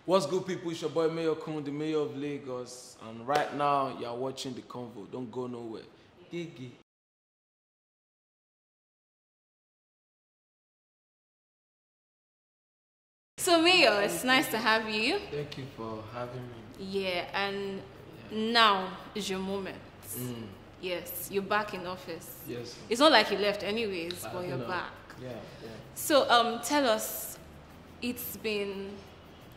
What's good, people? It's your boy Mayorkun, the mayor of Lagos, and right now you're watching the convo. Don't go nowhere. Gigi. So Mayor, it's nice to have you. Thank you for having me. Yeah, and now is your moment. Mm. Yes, you're back in office. Yes. It's not like you left anyways, but You you're know, back. Yeah, yeah. So tell us, it's been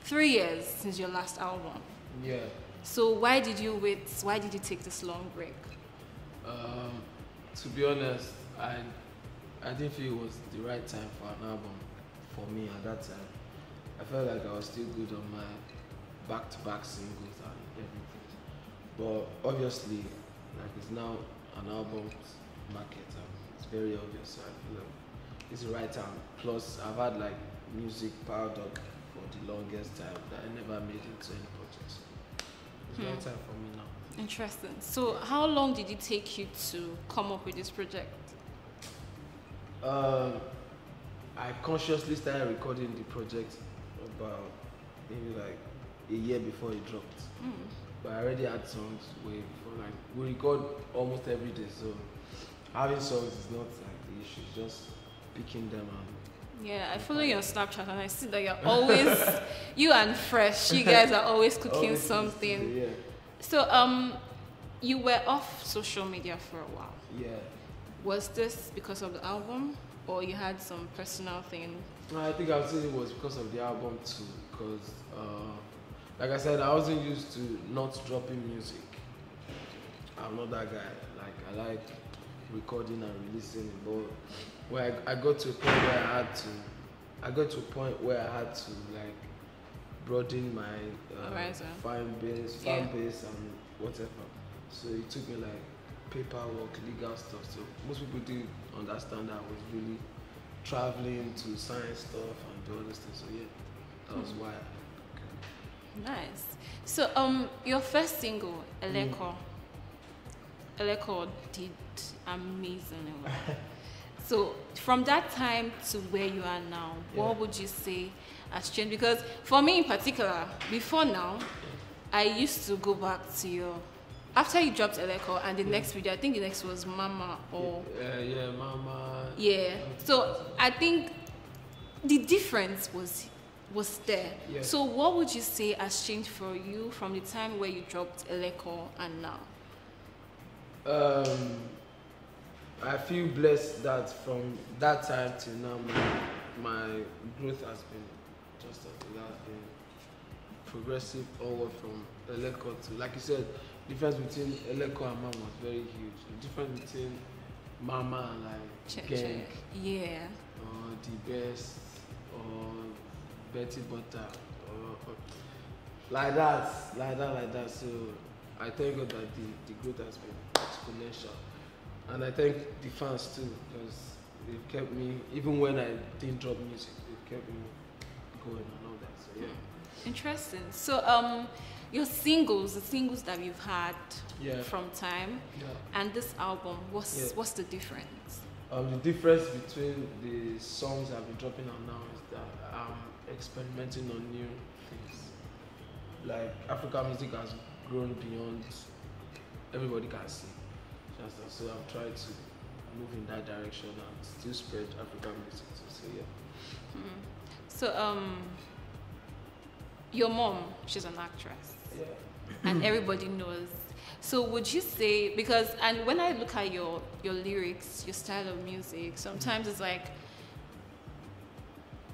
3 years since your last album. Yeah. So why did you wait? Why did you take this long break? To be honest, I didn't feel it was the right time for an album for me at that time. I felt like I was still good on my back-to-back singles and everything. But obviously, like it's now an album market and it's very obvious. So I feel like it's the right time. Plus, I've had like music piled up for the longest time that I never made into any projects. It's the right time for me now. Interesting. So how long did it take you to come up with this project? I consciously started recording the project about maybe like a year before it dropped. But I already had songs way before. Like we record almost every day, so having songs is not like the issue. It's just picking them and Yeah, I follow you on Snapchat and I see that you're always, you and Fresh, you guys are always cooking always something. Yeah, So, you were off social media for a while. yeah. Was this because of the album or you had some personal thing? No, I think I would say it was because of the album too. Because, like I said, I wasn't used to not dropping music. I'm not that guy. Like I like recording and releasing, but where I got to a point where I got to a point where I had to like broaden my Horizon. fan base, and whatever. So it took me like paperwork, legal stuff. So most people didn't understand that I was really traveling to sign stuff and do all this stuff. So yeah, that was why. Nice. So, your first single, Eleko, Eleko did amazing. So, from that time to where you are now, what would you say has changed? Because for me in particular, before now, I used to go back to your, after you dropped Eleko and the next video, I think the next was Mama or... Yeah, Mama. Yeah. So, I think the difference was there. Yeah. So, what would you say has changed for you from the time where you dropped Eleko and now? I feel blessed that from that time till now, my growth has been just it has been progressive onward from Eleko to, like you said, the difference between Eleko and Mama was very huge. The difference between Mama and like Gang, Yeah. or The Best, or Betty Butter, or like that. So I thank God that the growth has been exponential. And I thank the fans too, because they've kept me, even when I didn't drop music, they've kept me going and all that. So yeah. Interesting. So, your singles, the singles that you've had from time, and this album, what's the difference? The difference between the songs I've been dropping out now is that I'm experimenting on new things. Like African music has grown beyond everybody can see. So I've tried to move in that direction and still spread African music too. So yeah. So your mom, she's an actress. Yeah. And everybody knows. So would you say, because, and when I look at your lyrics, your style of music, sometimes it's like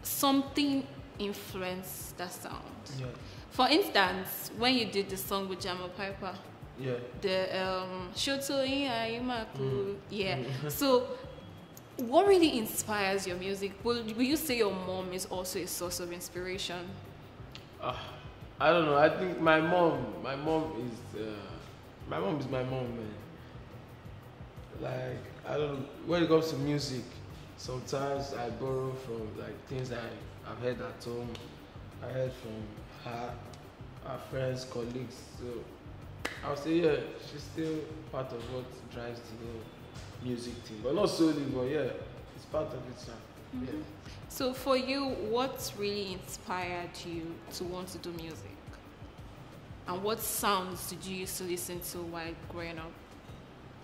something influenced that sound. Yeah. For instance, when you did the song with Jamal Piper, Yeah. the Shoto Imaku, So what really inspires your music? Will you say your mom is also a source of inspiration? I don't know. I think my mom is my mom, man. Like I don't know. When it comes to music, sometimes I borrow from like things I've heard at home. I heard from her friends, colleagues. So I would say yeah, she's still part of what drives the whole music thing, but not solely. But yeah, it's part of it. Yeah. So for you, what really inspired you to want to do music? And what sounds did you used to listen to while growing up?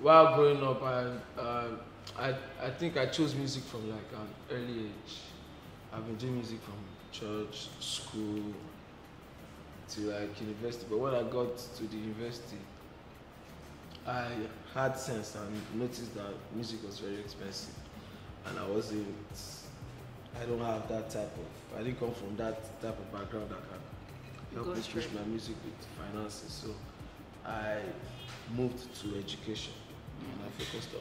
While growing up, I think I chose music from like an early age. I've been doing music from church, school, to like university. But when I got to the university, I had sense and noticed that music was very expensive, and I don't have that type of. I didn't come from that type of background that can help me push my music with finances. So I moved to education, and I focused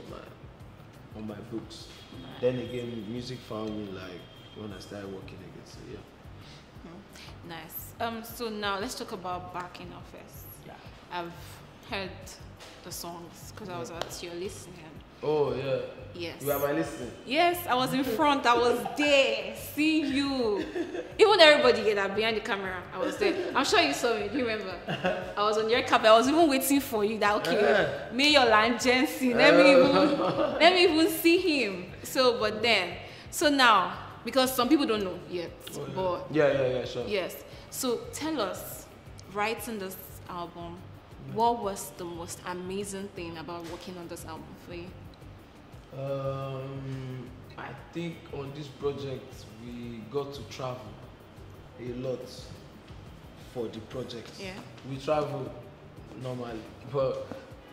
on my books. Nice. Then again, music found me like when I started working again. So yeah. Nice. So now let's talk about backing office. Yeah. I've heard the songs because I was at your listening. Oh yeah. Yes. You are my listening. Yes, I was in front. I was there, seeing you. Even everybody here that behind the camera, I was there. I'm sure you saw me. Do you remember? I was on your carpet. I was even waiting for you. That okay, Mayor and Jensen. Let me even see him. So now, because some people don't know yet, but yeah, sure. yes. So tell us, writing this album, what was the most amazing thing about working on this album for you? I think on this project we got to travel a lot for the project. Yeah. We travel normally, but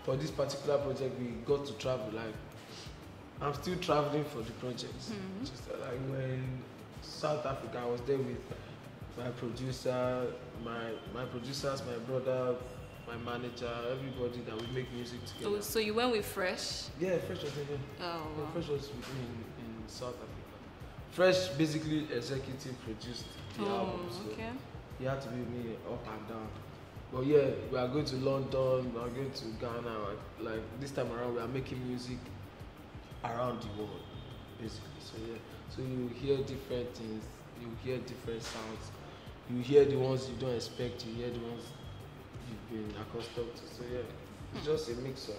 for this particular project we got to travel. Like I'm still traveling for the project. Just like when South Africa, I was there with my producer, my producers, my brother, my manager, everybody that we make music together. Oh, so you went with Fresh? Yeah, Fresh was there. Oh, Yeah, wow. Fresh was with me in South Africa. Fresh basically executive produced the album, so okay. he had to be with me up and down. But yeah, we are going to London, we are going to Ghana. Like this time around, we are making music around the world, basically. So yeah, so you hear different things, you hear different sounds, you hear the ones you don't expect, you hear the ones you've been accustomed to. So yeah, it's just a mix of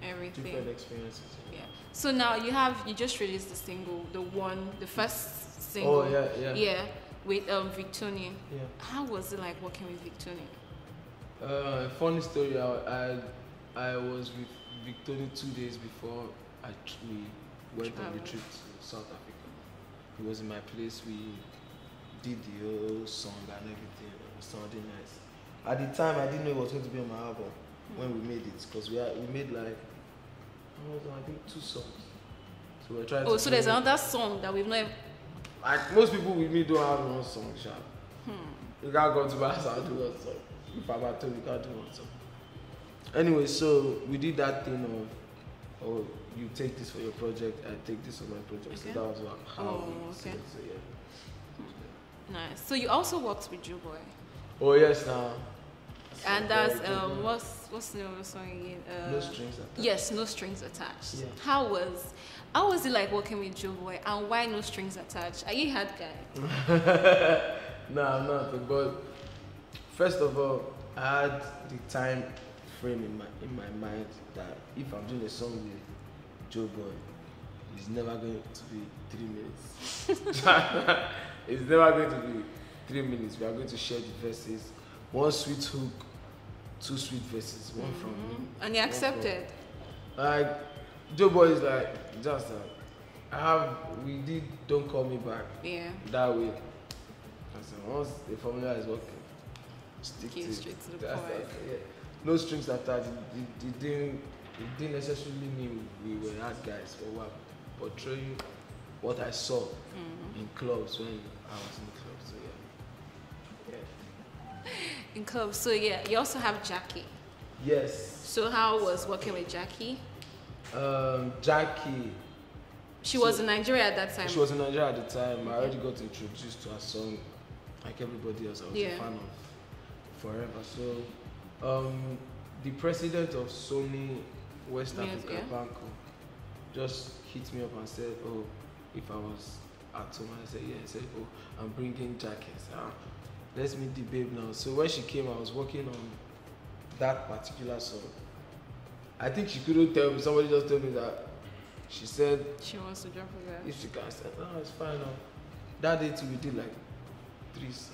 Everything. different experiences. Yeah. So now you just released the single, the first single. Oh yeah. Yeah, with Victoria. Yeah. How was it like working with Victoria? Funny story. I was with Victoria 2 days before we went on the trip to South Africa. He was in my place. We did the whole song and everything. It was sounding nice. At the time, I didn't know it was going to be on my album when we made it, because we made like I think 2 songs. So we're trying. Oh, so there's another song that we've not. Most people with me don't have one song, sharp. You can't go to my house and do one song. If I'm at home, you can't do one song. Anyway, so we did that thing of, oh, you take this for your project, I take this for my project. Okay. So that was how we okay. said it. So yeah. Nice. So you also worked with Joe Boy. Oh yes, now. And that's what's the name of the song again? No Strings Attached. Yes, No Strings Attached. Yeah. How was it like working with Joe Boy, and why No Strings Attached? Are you a hard guy? No, I'm not. But first of all, I had the time frame in my mind that if I'm doing a song with Joe Boy, it's never going to be 3 minutes. It's never going to be 3 minutes. We are going to share the verses. One sweet hook, 2 sweet verses, one from me. And you accepted? Like, Joe Boy is like, just we did Don't Call Me Back. Yeah. That way. I said, once the formula is working, stick to it. Straight to the That's point. yeah. No strings attached. It didn't necessarily mean we were hard guys for what, portraying what I saw in clubs when I was in clubs. So yeah. In clubs. So yeah, you also have Jackie. Yes. So how was working with Jackie? Jackie. She was in Nigeria at that time. She was in Nigeria at the time. I already got introduced to her song, like everybody else. I was a fan of forever. So, the president of Sony West Africa, Banco, just hit me up and said, "Oh, if I was at home," I said, "Yeah." He said, "Oh, I'm bringing Jackie." I said, let's meet the babe now. So when she came, I was working on that particular song. I think she couldn't tell me. Somebody just told me that She said She wants to drop a verse. if she can say, no, it's fine. No. That day too, we did like 3 songs.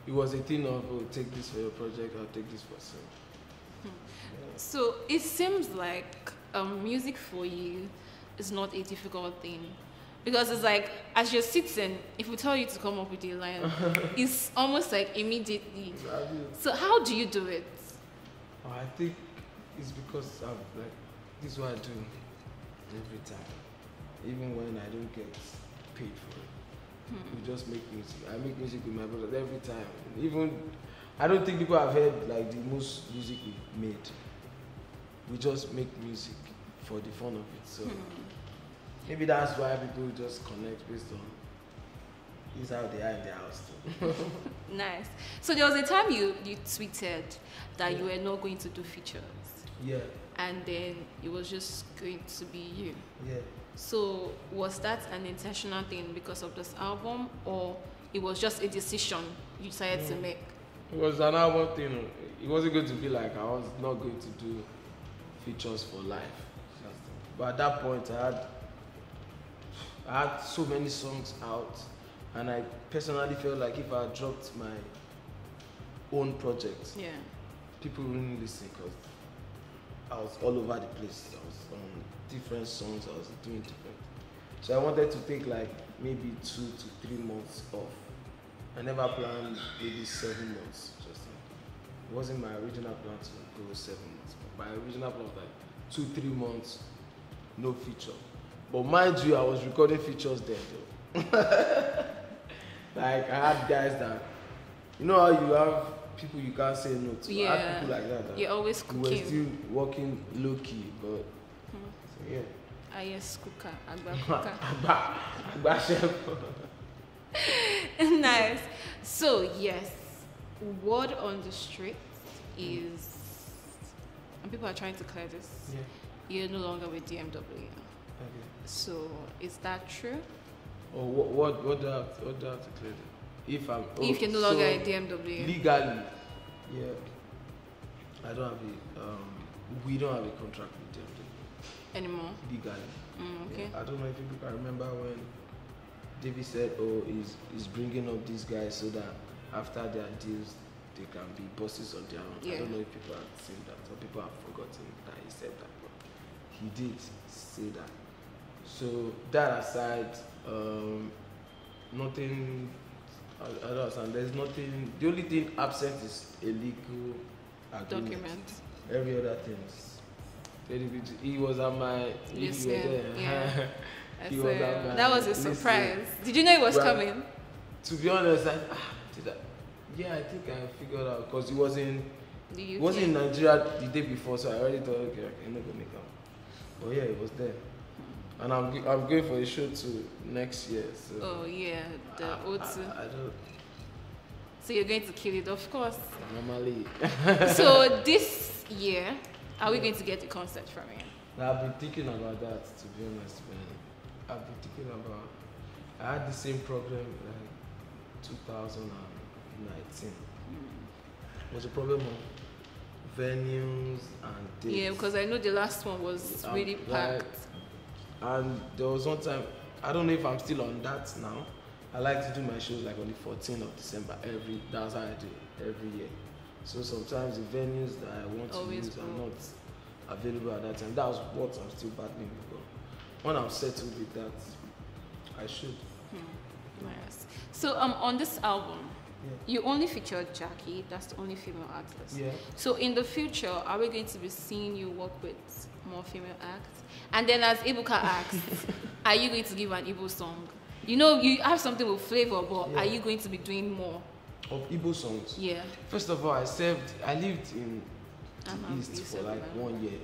It was a thing of, oh, take this for your project, I'll take this for song. So it seems like music for you is not a difficult thing. Because it's like, as you're sitting, if we tell you to come up with a line, it's almost like immediately. Exactly. So how do you do it? Oh, I think it's because I've like, this is what I do every time. Even when I don't get paid for it. We just make music. I make music with my brothers every time. Even, I don't think people have heard like the most music we've made. We just make music for the fun of it. So maybe that's why people just connect based on is how they are in their house too. Nice. So there was a time you tweeted that you were not going to do features. Yeah. And then it was just going to be you. Yeah. So was that an intentional thing because of this album, or it was just a decision you decided to make? It was an album thing. It wasn't going to be like I was not going to do features for life. But at that point, I had so many songs out, and I personally felt like if I dropped my own project, people wouldn't listen because I was all over the place. I was on different songs. I was doing different. So I wanted to take like maybe 2 to 3 months off. I never planned maybe 7 months. It wasn't my original plan to go 7 months. My original plan was like 2 3 months, no feature. But mind you, I was recording features there though. Like I had guys that, you know how you have people you can't say no to. I had people like that. You're always cooking. We were still working low key, but so yeah. Yes, cooker, Agba cooker. Agba chef. Nice. So yes, word on the street is, and people are trying to clear this. Yeah. You're no longer with DMW. Okay. So is that true? Or what do I have to clear? If you're no longer in DMW. Legally, yeah. I don't have we don't have a contract with DMW anymore. Legally. Okay. Yeah. I don't know if people can remember when David said, "Oh, he's bringing up these guys so that after their deals, they can be bosses on their own." I don't know if people have seen that or people have forgotten that he said that, but he did say that. So that aside, nothing. I don't understand. There's nothing. The only thing absent is a legal agreement. Document. Every other thing is. He was at my. Yes, he was there. yeah. He was at my, that was a surprise. Did you know it was coming? To be honest, yeah, I think I figured out because he was in Nigeria the day before, so I already thought, okay, I'm not gonna make it. But yeah, it was there. And I'm going for a show too next year. So oh yeah, the O2. I don't. So you're going to kill it, of course. Normally. So this year, are we going to get a concert from you? I've been thinking about that, to be honest, man. I've been thinking about. I had the same problem like 2019. It was a problem of venues and dates. Yeah, because I know the last one was really packed. And there was one time, I don't know if I'm still on that now. I like to do my shows like on the 14th of December that's how I do it every year. So sometimes the venues that I want to use are not available at that time. That was what I'm still battling with. But when I'm settled with that, I should. Nice. So on this album, you only featured Jackie, that's the only female artist. Yeah. So in the future, are we going to be seeing you work with more female acts? And then as Ibuka asked, are you going to give an Igbo song? You know, you have something with flavor, but are you going to be doing more? Of Igbo songs? Yeah. First of all, I lived in the East for like 1 year.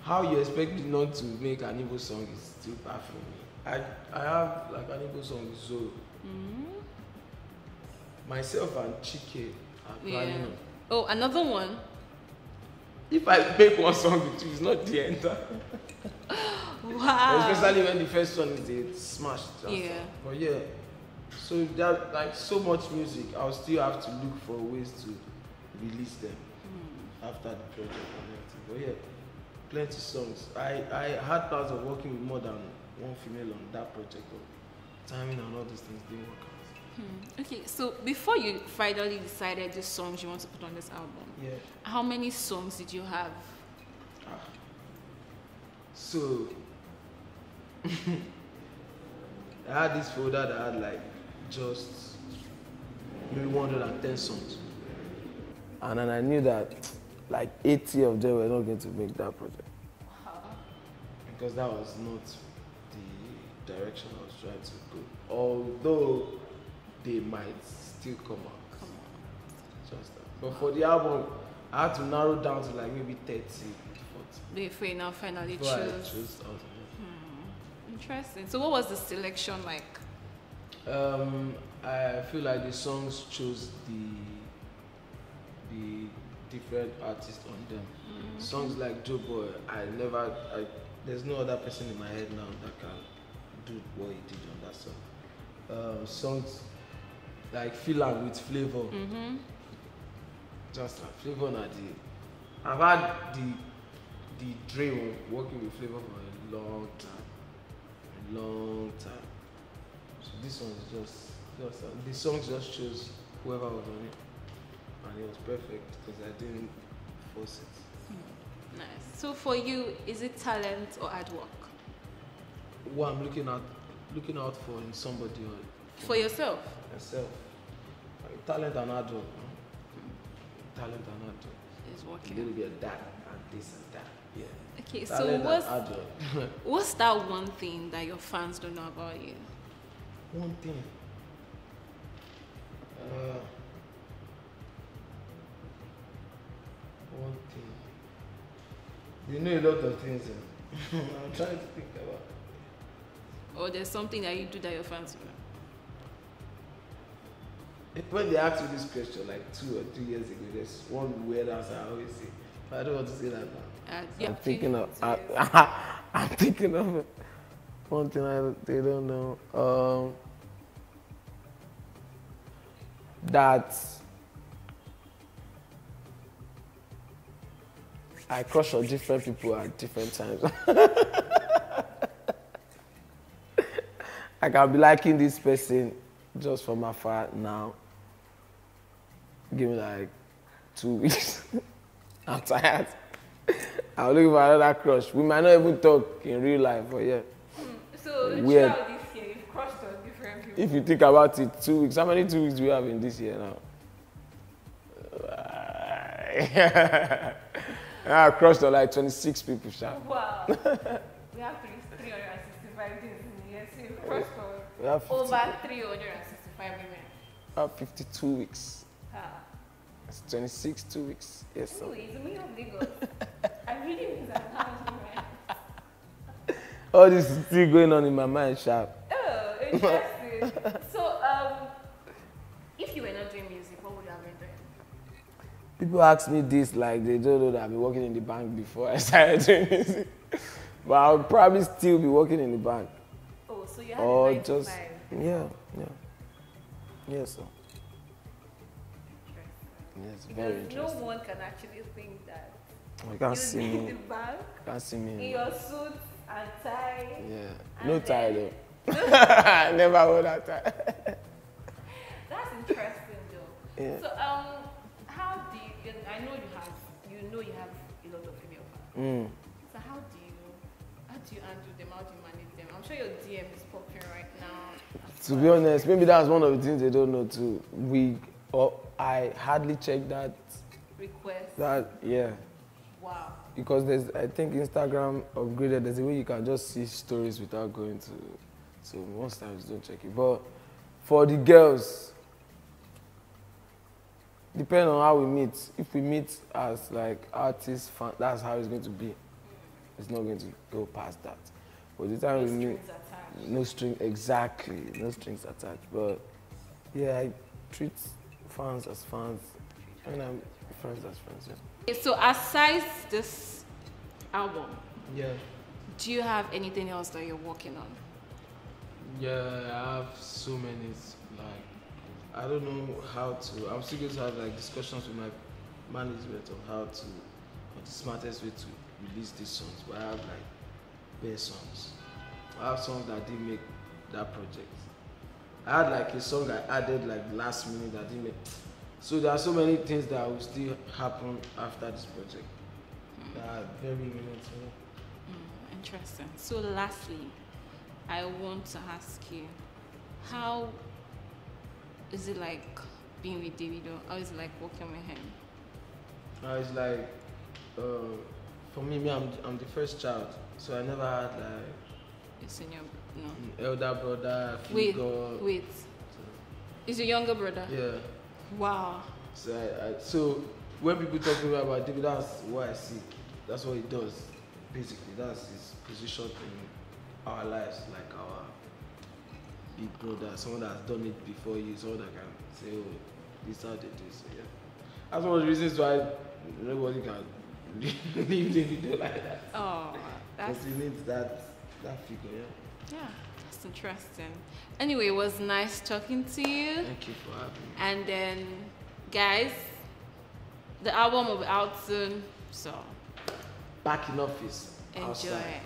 How you expect me not to make an Igbo song is still bad for me. I have like an Igbo song with Zoro. Myself and Chike are planning on. Oh, another one? If I make one song with you, it's not the end. Wow. Especially when the first one is a smash. Yeah. But yeah, so that like so much music, I'll still have to look for ways to release them after the project and everything. But yeah, plenty songs. I had plans of working with more than one female on that project, but timing and all these things didn't work out. Okay, so before you finally decided the songs you want to put on this album, Yeah. how many songs did you have? So I had this folder that had like just maybe 110 songs. And then I knew that like 80 of them were not going to make that project. Wow. Because that was not the direction I was trying to go. Although they might still come out. Just that. But for the album, I had to narrow down to like maybe 30, 40. Before you now finally Before I choose. chose out of it. Interesting. So what was the selection like? I feel like the songs chose the different artists on them. Songs like Joe Boy, there's no other person in my head now that can do what he did on that song. Songs like Feel Am with Flavor. Just like Flavor na the. I've had the dream of working with Flavor for a long time. So this one is just the songs just chose whoever was on it, and it was perfect because I didn't force it. Nice. So for you, is it talent or hard work? What I'm looking out for in somebody or For yourself? myself, like, talent and hard work. Talent and hard work. Is A working. little bit of that and this and that. Yeah. Okay, Talent so and hard work. what's that one thing that your fans don't know about you? One thing. One thing. They know a lot of things. I'm trying to think about. Or there's something that you do that your fans don't know? When they asked me this question like 2 or 3 years ago, there's one weird answer I always say. But I don't want to say that now. Yeah, I'm thinking of one thing they don't know. That I crush on different people at different times. I can be liking this person just from afar now. Give me like 2 weeks. I'm tired. I'll look for another crush. We might not even talk in real life, but yeah. So Weird. throughout this year, you've crushed on different people. If you think about it, 2 weeks. How many 2 weeks do we have in this year now? I crushed on like 26 people, Sha. Wow. We have 365 days in the year, so you've crushed We have on over 365 women. We have 52 weeks. Ah. It's 26 2 weeks. Yes, sir. Anyways, the meaning of Lagos. I really miss that house, man. All this is still going on in my mind, Sha. Oh, interesting. So, if you were not doing music, what would you have been doing? People ask me this like they don't know that I've been working in the bank before I started doing music. But I'll probably still be working in the bank. Oh, so you had Or a 9 to just 5. yeah. Yes, sir. Yes, very Because interesting. no one can actually think that You can't you see leave me. the bank Can't see me. in your suit and tie. Yeah. And No then- tie though. I never wore that tie. That's interesting though. Yeah. So how do you? I know you have a lot of female fans. So how do you handle them? How do you manage them? I'm sure your DM is popping right now. To be honest, maybe that's one of the things they don't know too. I hardly check that. Request. Yeah. Wow. Because I think Instagram upgraded. There's a way you can just see stories without going to. So most times don't check it. But for the girls, depending on how we meet. If we meet as like artists, fan, that's how it's going to be. It's not going to go past that. But the time we meet, no strings attached. But yeah, I treat fans as fans, and I'm friends as friends. Yeah. Okay, so aside this album, Yeah. do you have anything else that you're working on? Yeah, I have so many. Like, I don't know how to. I'm still going to have like discussions with my management of how to, or the smartest way to release these songs, but I have like bare songs. I have songs that didn't make that project. I had like a song I added like last minute that didn't make. So there are so many things that will still happen after this project that are very meaningful. Interesting. So lastly, I want to ask you, how is it like being with Davido? How is it like working with him? It's like, for me, I'm the first child, so I never had like Your senior, no. an elder brother, Wait, figure. wait. Is your younger brother? Yeah. Wow. So when people talk to me about David, that's what I see. That's what he does. Basically, that's his position in our lives, like our big brother, someone that's done it before you, someone that can say, oh, this is how they do. So yeah, that's one of the reasons why nobody can leave David like that. Oh, that's. Because he needs that figure. Yeah. Yeah, that's interesting. Anyway, it was nice talking to you. Thank you for having me. And then, guys, the album will be out soon, so Back in office. enjoy. Outside.